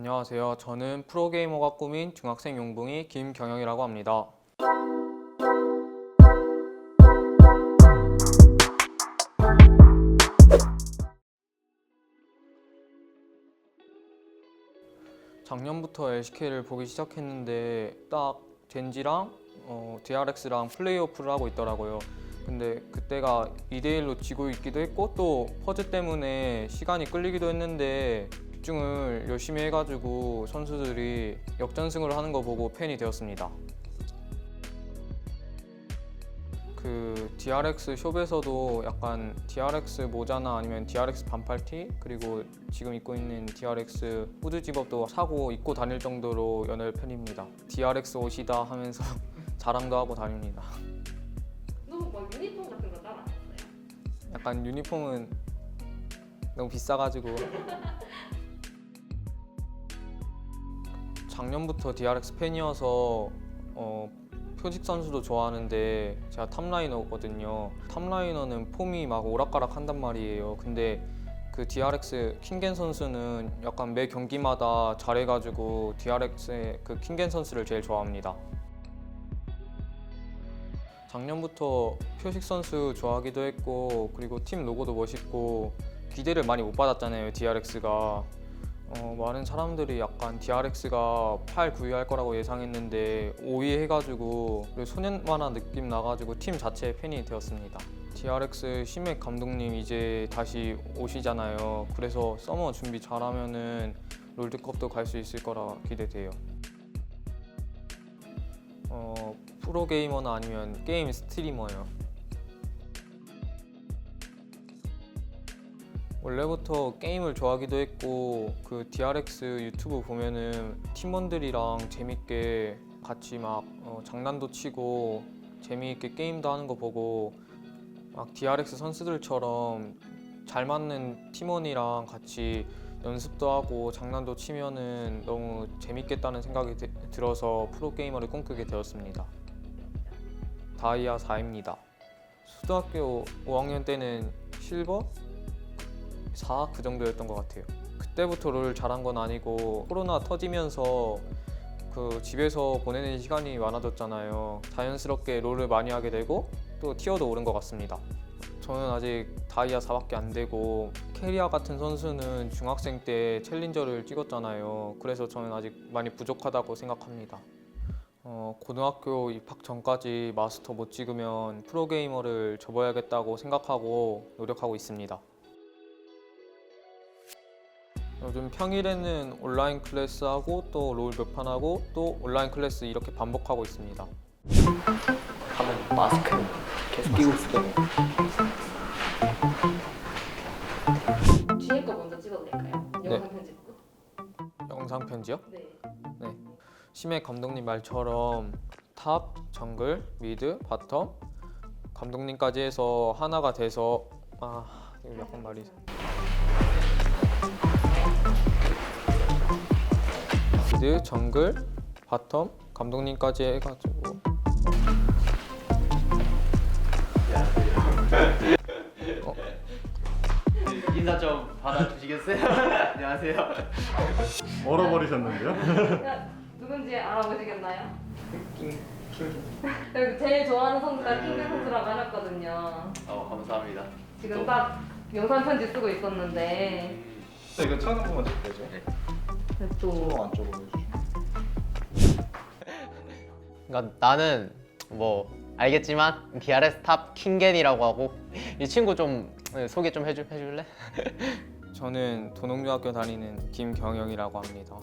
안녕하세요. 저는 프로게이머가 꿈인 중학생 용붕이 김경영이라고 합니다. 작년부터 LCK를 보기 시작했는데 딱 젠지랑 DRX랑 플레이오프를 하고 있더라고요. 근데 그때가 2대1로 지고 있기도 했고 또 퍼즈 때문에 시간이 끌리기도 했는데 집중을 열심히 해가지고 선수들이 역전승을 하는 거 보고 팬이 되었습니다. 그 DRX 숍에서도 약간 DRX 모자나 아니면 DRX 반팔티 그리고 지금 입고 있는 DRX 후드 집업도 사고 입고 다닐 정도로 연애 팬입니다. DRX 옷이다 하면서 자랑도 하고 다닙니다. 너무 막 유니폼 같은 거 따라 안 했어요? 약간 유니폼은 너무 비싸가지고 작년부터 DRX 팬이어서 표직 선수도 좋아하는데 제가 탑라이너거든요. 탑라이너는 폼이 막 오락가락 한단 말이에요. 근데 그 DRX 킹겐 선수는 약간 매 경기마다 잘해가지고 DRX의 그 킹겐 선수를 제일 좋아합니다. 작년부터 표식 선수 좋아하기도 했고 그리고 팀 로고도 멋있고 기대를 많이 못 받았잖아요, DRX가. 많은 사람들이 약간 DRX가 8, 9위 할 거라고 예상했는데 5위 해가지고 소년만화 느낌 나가지고 팀 자체의 팬이 되었습니다. DRX 시맥 감독님 이제 다시 오시잖아요. 그래서 서머 준비 잘하면은 롤드컵도 갈 수 있을 거라 기대돼요. 프로게이머나 아니면 게임 스트리머요. 원래부터 게임을 좋아하기도 했고 그 DRX 유튜브 보면은 팀원들이랑 재밌게 같이 막 장난도 치고 재미있게 게임도 하는 거 보고 막 DRX 선수들처럼 잘 맞는 팀원이랑 같이 연습도 하고 장난도 치면은 너무 재밌겠다는 생각이 들어서 프로게이머를 꿈꾸게 되었습니다. 다이아 4입니다. 초등학교 5학년 때는 실버? 4? 그 정도였던 것 같아요. 그때부터 롤 잘한 건 아니고 코로나 터지면서 그 집에서 보내는 시간이 많아졌잖아요. 자연스럽게 롤을 많이 하게 되고 또 티어도 오른 것 같습니다. 저는 아직 다이아 4밖에 안 되고 캐리아 같은 선수는 중학생 때 챌린저를 찍었잖아요. 그래서 저는 아직 많이 부족하다고 생각합니다. 고등학교 입학 전까지 마스터 못 찍으면 프로게이머를 접어야겠다고 생각하고 노력하고 있습니다. 요즘 평일에는 온라인 클래스 하고 또 롤 몇 판 하고 또 온라인 클래스 이렇게 반복하고 있습니다. 하면 마스크 계속 끼고 있을 때는 뒤에 거 먼저 찍어도 될까요? 영상 편집부? 영상 편지요? 네. 심해 감독님 말처럼 탑, 정글, 미드, 바텀 감독님까지 해서 하나가 돼서 이거 약간 말이 미드, 정글, 바텀 감독님까지 해가지고 인사 좀 받아주시겠어요? 안녕하세요. 얼어버리셨는데요? 누군지 알아보시겠나요? 그리고 제일 좋아하는 선수가 킹겐 선수라고 하셨거든요. 감사합니다. 지금 딱 영상 편지 쓰고 있었는데 이거 차는 거 먼저 되죠? 또 안쪽으로 해주시면. 그러니까 나는 뭐 알겠지만 DRX 탑 킹겐이라고 하고 이 친구 좀 소개 좀 해줄래? 저는 도농중학교 다니는 김경영이라고 합니다.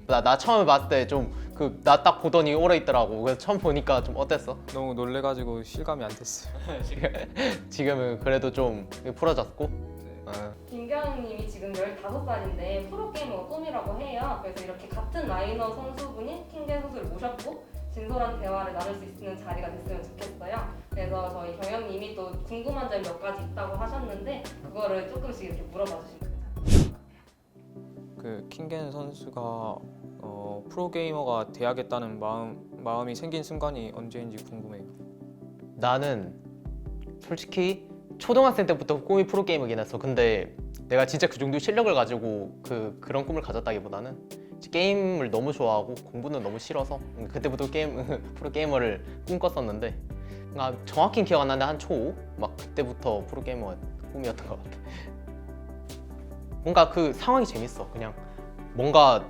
나 처음에 봤을 때 좀 나 딱 보더니 오래 있더라고. 그래서 처음 보니까 좀 어땠어? 너무 놀래가지고 실감이 안 됐어요. 지금은 그래도 좀 풀어졌고. 김경영님이 지금 15살인데 프로게이머 꿈이라고 해요. 그래서 이렇게 같은 라이너 선수분이 킹겐 선수를 모셨고 진솔한 대화를 나눌 수 있는 자리가 됐으면 좋겠어요. 그래서 저희 경영님이 또 궁금한 점 몇 가지 있다고 하셨는데 그거를 조금씩 이렇게 물어봐 주시면 괜찮아요. 그 킹겐 선수가 프로게이머가 돼야겠다는 마음이 생긴 순간이 언제인지 궁금해요. 나는 솔직히 초등학생 때부터 꿈이 프로게이머긴 했어. 근데 내가 진짜 그 정도 실력을 가지고 그런 꿈을 가졌다기보다는 게임을 너무 좋아하고 공부는 너무 싫어서 그때부터 프로게이머를 꿈꿨었는데 정확히 기억 안 나는데 한 초5 막 그때부터 프로게이머가 꿈이었던 것 같아. 뭔가 그 상황이 재밌어. 그냥 뭔가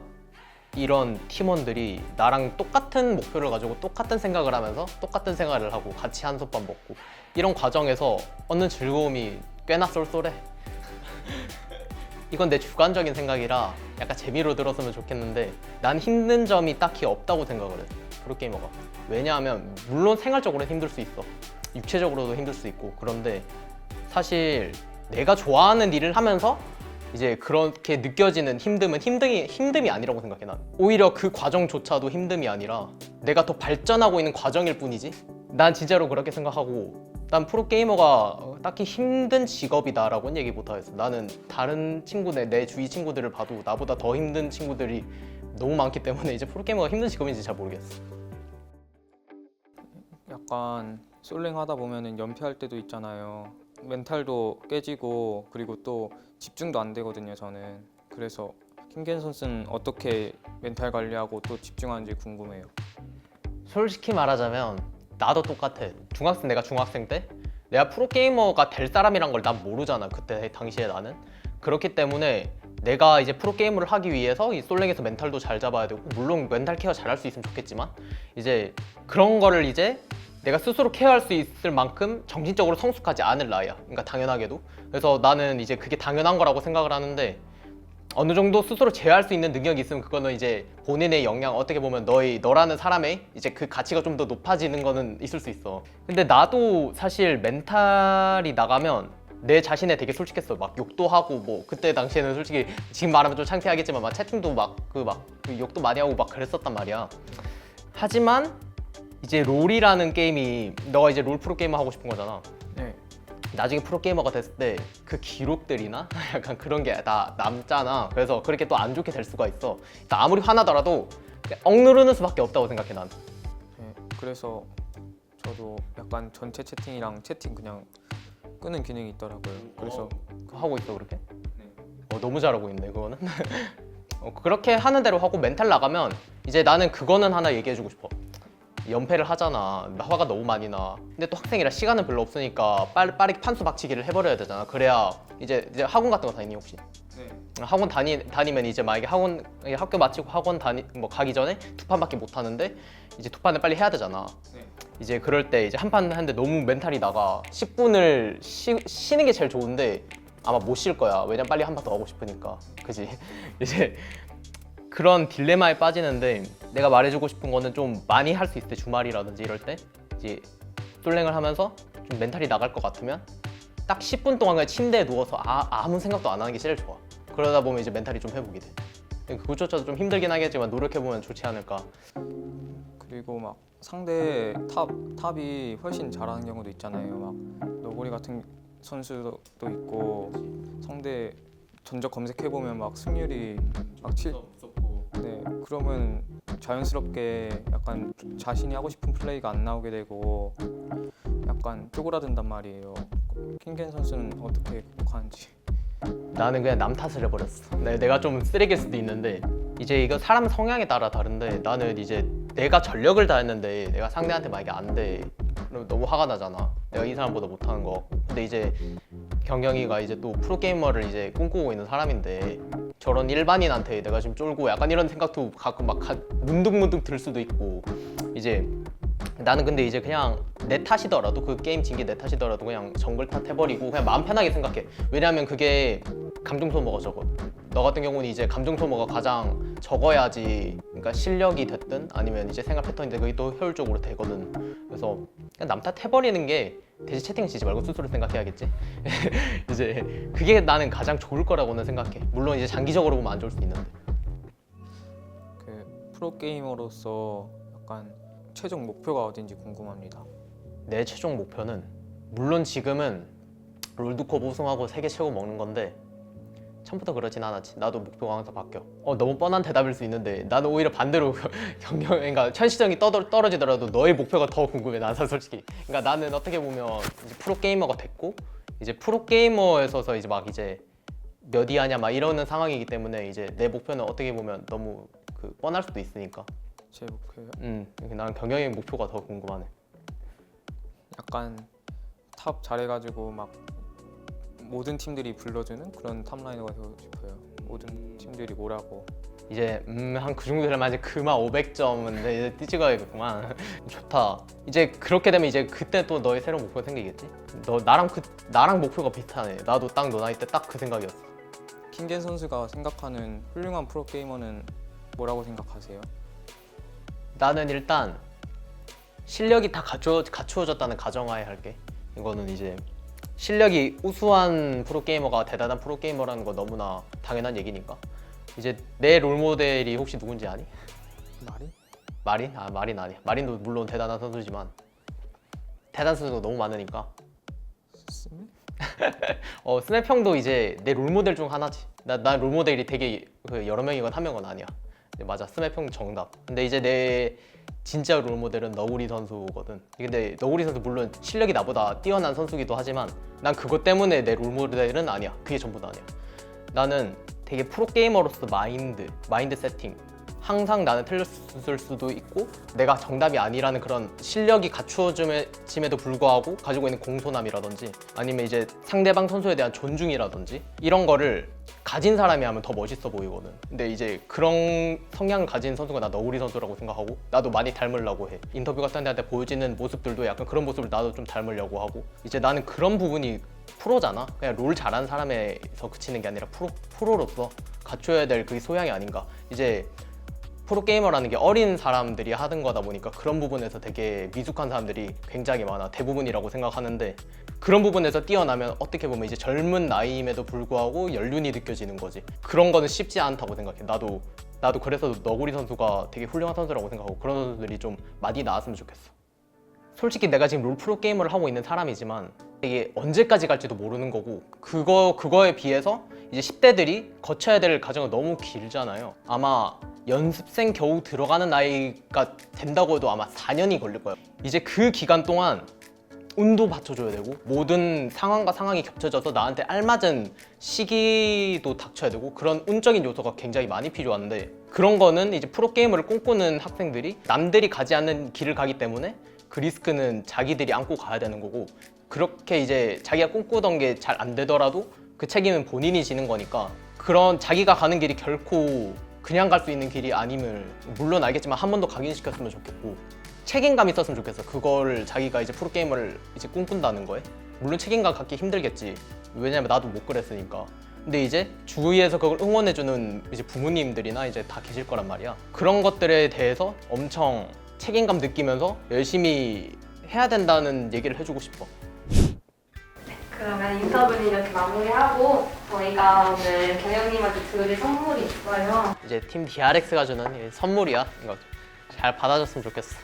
이런 팀원들이 나랑 똑같은 목표를 가지고 똑같은 생각을 하면서 똑같은 생활을 하고 같이 한솥밥 먹고 이런 과정에서 얻는 즐거움이 꽤나 쏠쏠해. 이건 내 주관적인 생각이라 약간 재미로 들었으면 좋겠는데 난 힘든 점이 딱히 없다고 생각을 해. 프로게이머가. 왜냐하면 물론 생활적으로는 힘들 수 있어. 육체적으로도 힘들 수 있고. 그런데 사실 내가 좋아하는 일을 하면서 이제 그렇게 느껴지는 힘듦이 아니라고 생각해. 난 오히려 그 과정조차도 힘듦이 아니라 내가 더 발전하고 있는 과정일 뿐이지. 난 진짜로 그렇게 생각하고 난 프로게이머가 딱히 힘든 직업이다라고는 얘기 못 하겠어. 나는 다른 친구들, 내 주위 친구들을 봐도 나보다 더 힘든 친구들이 너무 많기 때문에 이제 프로게이머가 힘든 직업인지 잘 모르겠어. 약간 솔랭 하다 보면은 연패할 때도 있잖아요. 멘탈도 깨지고 그리고 또 집중도 안 되거든요, 저는. 그래서 킹겐 선수는 어떻게 멘탈 관리하고 또 집중하는지 궁금해요. 솔직히 말하자면 나도 똑같아. 내가 중학생 때 내가 프로게이머가 될 사람이란 걸 난 모르잖아. 그때 당시에 나는. 그렇기 때문에 내가 이제 프로게이머를 하기 위해서 이 솔랭에서 멘탈도 잘 잡아야 되고 물론 멘탈 케어 잘 할 수 있으면 좋겠지만 이제 그런 거를 이제 내가 스스로 케어할 수 있을 만큼 정신적으로 성숙하지 않을 나이야. 그러니까 당연하게도. 그래서 나는 이제 그게 당연한 거라고 생각을 하는데 어느 정도 스스로 제어할 수 있는 능력이 있으면 그거는 이제 본인의 역량, 어떻게 보면 너라는 사람의 이제 그 가치가 좀 더 높아지는 거는 있을 수 있어. 근데 나도 사실 멘탈이 나가면 내 자신에 되게 솔직했어. 막 욕도 하고 뭐 그때 당시에는 솔직히 지금 말하면 좀 창피하겠지만 막 채팅도 그 욕도 많이 하고 막 그랬었단 말이야. 하지만 이제 롤이라는 게임이 너가 이제 롤 프로게이머 하고 싶은 거잖아. 네. 나중에 프로게이머가 됐을 때 그 기록들이나 약간 그런 게 다 남잖아. 그래서 그렇게 또 안 좋게 될 수가 있어. 아무리 화나더라도 억누르는 수밖에 없다고 생각해 난. 네. 그래서 저도 약간 전체 채팅이랑 채팅 그냥 끄는 기능이 있더라고요. 그래서 하고 있어 그렇게? 너무 잘하고 있네 그거는. 그렇게 하는 대로 하고 멘탈 나가면 이제 나는 그거는 하나 얘기해주고 싶어. 연패를 하잖아. 화가 너무 많이 나. 근데 또 학생이라 시간은 별로 없으니까 빠르게 판수 박치기를 해버려야 되잖아. 그래야 이제 학원 같은 거 다니니 혹시? 네. 학원 다니면 이제 만약에 학교 마치고 학원 가기 전에 두 판밖에 못 하는데 이제 두 판을 빨리 해야 되잖아. 네. 이제 그럴 때 이제 한 판 하는데 너무 멘탈이 나가 10분을 쉬는 게 제일 좋은데 아마 못 쉴 거야. 왜냐면 빨리 한 판 더 하고 싶으니까. 그지? 이제 그런 딜레마에 빠지는데 내가 말해주고 싶은 거는 좀 많이 할 수 있을 때 주말이라든지 이럴 때 이제 솔랭을 하면서 좀 멘탈이 나갈 것 같으면 딱 10분 동안 그냥 침대에 누워서 아무 생각도 안 하는 게 제일 좋아. 그러다 보면 이제 멘탈이 좀 회복이 돼. 그것조차도 좀 힘들긴 하겠지만 노력해보면 좋지 않을까. 그리고 막 상대 탑이 훨씬 잘하는 경우도 있잖아요. 막 너구리 같은 선수도 있고 상대 전적 검색해 보면 막 승률이 막 네, 그러면 자연스럽게 약간 자신이 하고 싶은 플레이가 안 나오게 되고 약간 쪼그라든단 말이에요. 킹겐 선수는 어떻게 극복하는지. 나는 그냥 남 탓을 해버렸어. 내가 좀 쓰레기일 수도 있는데 이제 이거 사람 성향에 따라 다른데 나는 이제 내가 전력을 다했는데 내가 상대한테 만약에 안 돼. 그럼 너무 화가 나잖아. 내가 이 사람보다 못하는 거. 근데 이제 경영이가 이제 또 프로게이머를 이제 꿈꾸고 있는 사람인데 저런 일반인한테 내가 지금 쫄고 약간 이런 생각도 가끔 막 문득문득 들 수도 있고 이제 나는 근데 이제 그냥 내 탓이더라도 그 게임 진 게 내 탓이더라도 그냥 정글 탓 해버리고 그냥 마음 편하게 생각해. 왜냐면 그게 감정 소모가 적어. 너 같은 경우는 이제 감정 소모가 가장 적어야지 그러니까 실력이 됐든 아니면 이제 생활 패턴인데 그게 또 효율적으로 되거든. 그래서 그냥 남 탓 해버리는 게 대신 채팅 치지 말고 스스로 생각해야겠지. 이제 그게 나는 가장 좋을 거라고는 생각해. 물론 이제 장기적으로 보면 안 좋을 수 있는데. 그 프로게이머로서 약간 최종 목표가 어딘지 궁금합니다. 내 최종 목표는 물론 지금은 롤드컵 우승하고 세계 최고 먹는 건데 처음부터 그러진 않았지. 나도 목표가 항상 바뀌어. 너무 뻔한 대답일 수 있는데 나는 오히려 반대로 그러니까 현실성이 떨어지더라도 너의 목표가 더 궁금해. 난 솔직히. 그러니까 나는 어떻게 보면 이제 프로게이머가 됐고 이제 프로게이머에 서서 이제 막 이제 몇 위하냐 막 이러는 상황이기 때문에 이제 내 목표는 어떻게 보면 너무 그 뻔할 수도 있으니까. 제 목표요. 난 경영의 목표가 더 궁금하네. 약간 탑 잘해가지고 막 모든 팀들이 불러주는 그런 탑라이너가 되고 싶어요. 모든 팀들이 뭐라고. 이제 한 그 정도 되면 이제 그만 500점은 이제 뛰찍어야겠구만. 좋다. 이제 그렇게 되면 이제 그때 또 너의 새로운 목표가 생기겠지? 너 나랑 목표가 비슷하네. 나도 딱 너 나이 때 딱 그 생각이었어. 킹겐 선수가 생각하는 훌륭한 프로게이머는 뭐라고 생각하세요? 나는 일단 실력이 다 갖추어졌다는 가정하에 할게. 이거는 이제 실력이 우수한 프로게이머가 대단한 프로게이머라는 거 너무나 당연한 얘기니까. 이제 내 롤모델이 혹시 누군지 아니? 말이? 마린? 마린 아니야. 마린도 물론 대단한 선수지만 대단한 선수가 너무 많으니까. 스맵? 스맵 형도 이제 내 롤모델 중 하나지. 나 롤모델이 되게 여러 명이건 한 명은 아니야. 근데 맞아, 스맵 형 정답. 근데 이제 내 진짜 롤모델은 너구리 선수거든. 근데 너구리 선수 물론 실력이 나보다 뛰어난 선수기도 하지만 난 그것 때문에 내 롤모델은 아니야. 그게 전부도 아니야. 나는 되게 프로게이머로서 마인드 세팅, 항상 나는 틀렸을 수도 있고 내가 정답이 아니라는 그런 실력이 갖추어짐에도 불구하고 가지고 있는 공손함이라든지 아니면 이제 상대방 선수에 대한 존중이라든지 이런 거를 가진 사람이 하면 더 멋있어 보이거든. 근데 이제 그런 성향을 가진 선수가 나 너구리 선수라고 생각하고 나도 많이 닮으려고 해. 인터뷰 같은 데한테 보여지는 모습들도 약간 그런 모습을 나도 좀 닮으려고 하고 이제 나는 그런 부분이 프로잖아. 그냥 롤 잘하는 사람에서 그치는 게 아니라 프로로서 갖춰야 될 그 소양이 아닌가. 이제 프로게이머라는 게 어린 사람들이 하는 거다 보니까 그런 부분에서 되게 미숙한 사람들이 굉장히 많아. 대부분이라고 생각하는데 그런 부분에서 뛰어나면 어떻게 보면 이제 젊은 나이임에도 불구하고 연륜이 느껴지는 거지. 그런 거는 쉽지 않다고 생각해. 나도 그래서 너구리 선수가 되게 훌륭한 선수라고 생각하고 그런 선수들이 좀 많이 나왔으면 좋겠어. 솔직히 내가 지금 롤 프로게이머를 하고 있는 사람이지만 이게 언제까지 갈지도 모르는 거고 그거에 비해서 이제 10대들이 거쳐야 될 과정은 너무 길잖아요. 아마 연습생 겨우 들어가는 나이가 된다고 해도 아마 4년이 걸릴 거예요. 이제 그 기간 동안 운도 받쳐줘야 되고 모든 상황과 상황이 겹쳐져서 나한테 알맞은 시기도 닥쳐야 되고 그런 운적인 요소가 굉장히 많이 필요한데 그런 거는 이제 프로게이머를 꿈꾸는 학생들이 남들이 가지 않는 길을 가기 때문에 그 리스크는 자기들이 안고 가야 되는 거고 그렇게 이제 자기가 꿈꾸던 게 잘 안 되더라도 그 책임은 본인이 지는 거니까 그런 자기가 가는 길이 결코 그냥 갈 수 있는 길이 아님을 물론 알겠지만 한 번 더 각인시켰으면 좋겠고 책임감이 있었으면 좋겠어. 그걸 자기가 이제 프로게이머를 이제 꿈꾼다는 거에 물론 책임감 갖기 힘들겠지. 왜냐면 나도 못 그랬으니까. 근데 이제 주위에서 그걸 응원해주는 이제 부모님들이나 이제 다 계실 거란 말이야. 그런 것들에 대해서 엄청 책임감 느끼면서 열심히 해야 된다는 얘기를 해주고 싶어. 그러면 인터뷰는 이렇게 마무리하고 저희가 오늘 경영님한테 드릴 선물이 있어요. 이제 팀 DRX가 주는 이 선물이야. 이거 잘 받아줬으면 좋겠어.